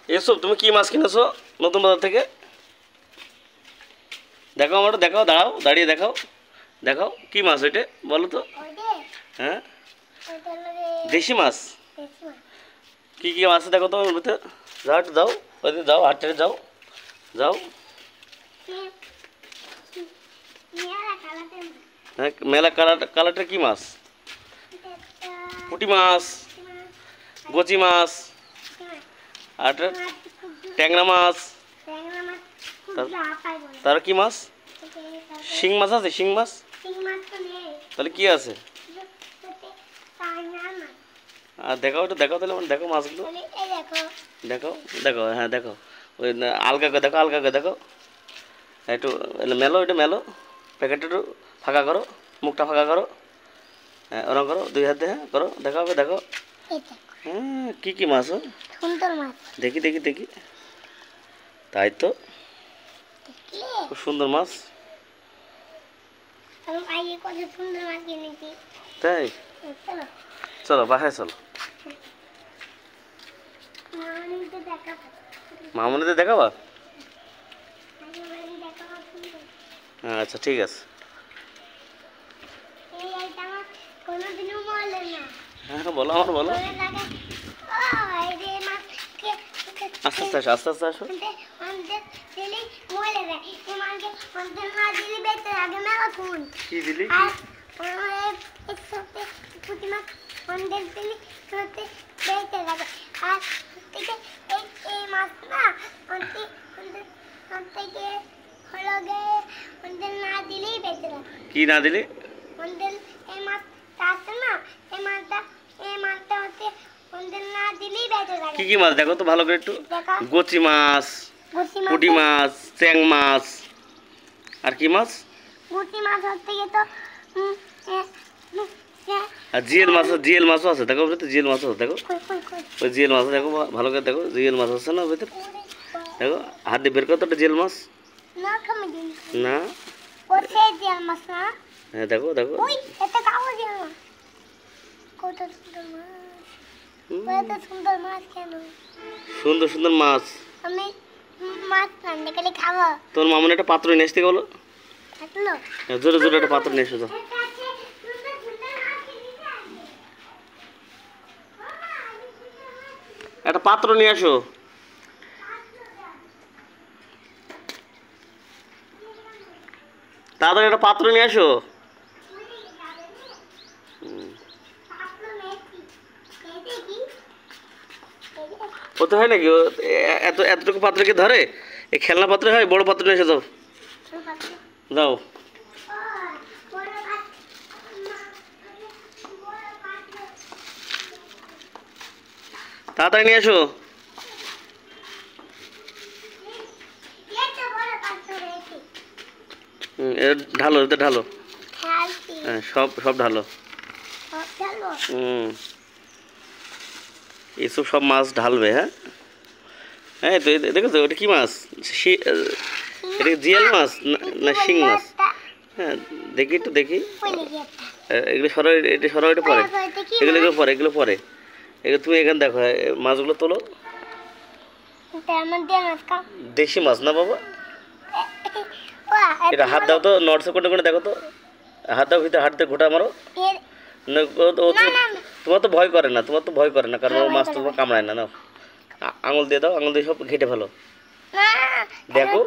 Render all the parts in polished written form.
এসব তুমি কি মাছ কিনেছো নতুন বাজার থেকে? দেখাও আমার, দেখাও, দাঁড়াও, দাঁড়িয়ে দেখাও, দেখাও কি মাছ ওইটা বলো তো। হ্যাঁ, দেশি মাছ। কি কি মাছ দেখো তো ওর ভিতরে। যাও একটু যাও, ওইদিকে যাও, হাটে যাও, যাও। হ্যাঁ, মেলা কালারটা কি মাছ? পুঁটি মাছ, গচি মাছ, আর ট্যাংরা মাছ, তার কি মাছ? শিং মাছ আছে, শিং মাছ। তাহলে কি আছে? আর দেখাও, একটু দেখাও তাহলে, দেখো মাছগুলো, দেখাও, দেখো, হ্যাঁ দেখো, ওই আলগা করে দেখো, আলগা করে দেখো, একটু মেলো, এটা মেলো, প্যাকেটটা একটু ফাঁকা করো, মুখটা ফাঁকা করো, হ্যাঁ ওরকম করো, দুই হাতে, হ্যাঁ করো, দেখাও, দেখো। হ্যাঁ, কি কি মাছ? দেখি দেখি দেখি, তাই তো, খুব সুন্দর মাছ। তাই চলো বাসায় চলো, মামুনিতে দেখাবা? আচ্ছা ঠিক আছে। হ্যাঁ বলো, আমার বলো, আস্তে আস্তে আসো, আস্তে আস্তে আসো। কি দিলি? কি না দিলি? কি কি মাছ দেখো তো ভালো করে একটু। গচি মাছ, পুঁটি মাছ, চ্যাং মাছ, আর কি মাছ? আর জিএল মাছ, জিএল মাছও আছে দেখো, জিএল মাছও আছে দেখো, ওই জিএল মাছ দেখো ভালো করে দেখো, জিএল মাছ আছে না ভেতরে, দেখো হাত দিয়ে বের করো তো, জিএল মাছ না, হ্যাঁ দেখো দেখো, সুন্দর সুন্দর মাছ। তোর মামুন একটা পাত্র নিয়ে আসতে বলো, জোরে জোরে একটা পাত্র নিয়ে এসো তো। একটা পাত্র নিয়ে আসো, তাড়াতাড়ি একটা পাত্র নিয়ে আসো। ওতে হয় নাকি এত এতটুকু পাত্র কি ধরে? এই খেলনা পাত্র হয়, বড় পাত্র নিয়ে এসে যাও, যাও। তাড়াতাড়ি নিয়ে এসো। ঢালো, এটা ঢালো, হ্যাঁ সব সব ঢালো। এইসব সব মাছ ঢালবে, হ্যাঁ। হ্যাঁ তো দেখেছো ওটা কি মাছ? এটা জিয়াল মাছ না শিং মাছ? হ্যাঁ দেখি একটু দেখি, এগুলো সরাই, এটা সরাই, এটা পরে, এগুলো এগুলো পরে, এগুলো পরে, এগুলো তুমি এখানে দেখো, মাছগুলো তোলো। দেশি মাছ না বাবা? এটা হাত দাও তো, নটসে কোটে কোটে দেখো তো, হাত দাও, ভিতরে হাত দিয়ে ঘোটা মারো। তোমার তো ভয় করে না, তোমার তো ভয় করে না, কারণ মাছ তোমার কামড়ায় না। নাও আঙুল দিয়ে দাও, আঙুল দিয়ে সব ঘেটে ফেলো, দেখো।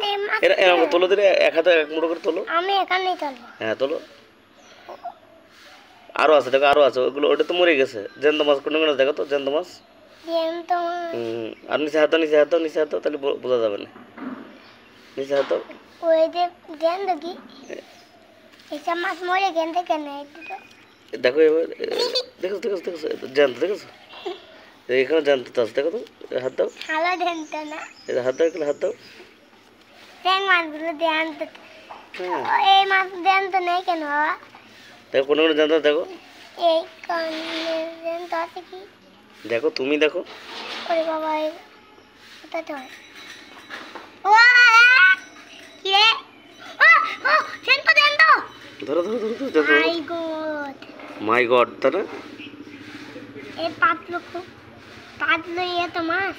এরকম তোলো দিলে, এক হাতে এক মুঠো করে তোলো, হ্যাঁ তোলো। আরো আছে দেখো, আরো আছে, ওগুলো ওটা তো মরে গেছে। জ্যান্ত মাছ কোন কোন দেখো তো, জ্যান্ত মাছ। আর নিচে হাত দাও, নিচে হাত দাও, নিচে হাত দাও, তাহলে বোঝা যাবে না। নিচে হাত দাও। দেখো এবার, দেখো দেখো দেখো, জ্যান্ত দেখেছো, এখানে জ্যান্ত আছে দেখো তো, হাত দাও, হাত দাও, এখানে হাত দাও। দেখো কোনো কোনো জ্যান্ত দেখো, দেখো তুমি দেখো। ধরো ধরো ধরো ধরো, মাই গড, তাহলে পাতলো, খুব পাতলো, ইয়ে তো মাছ।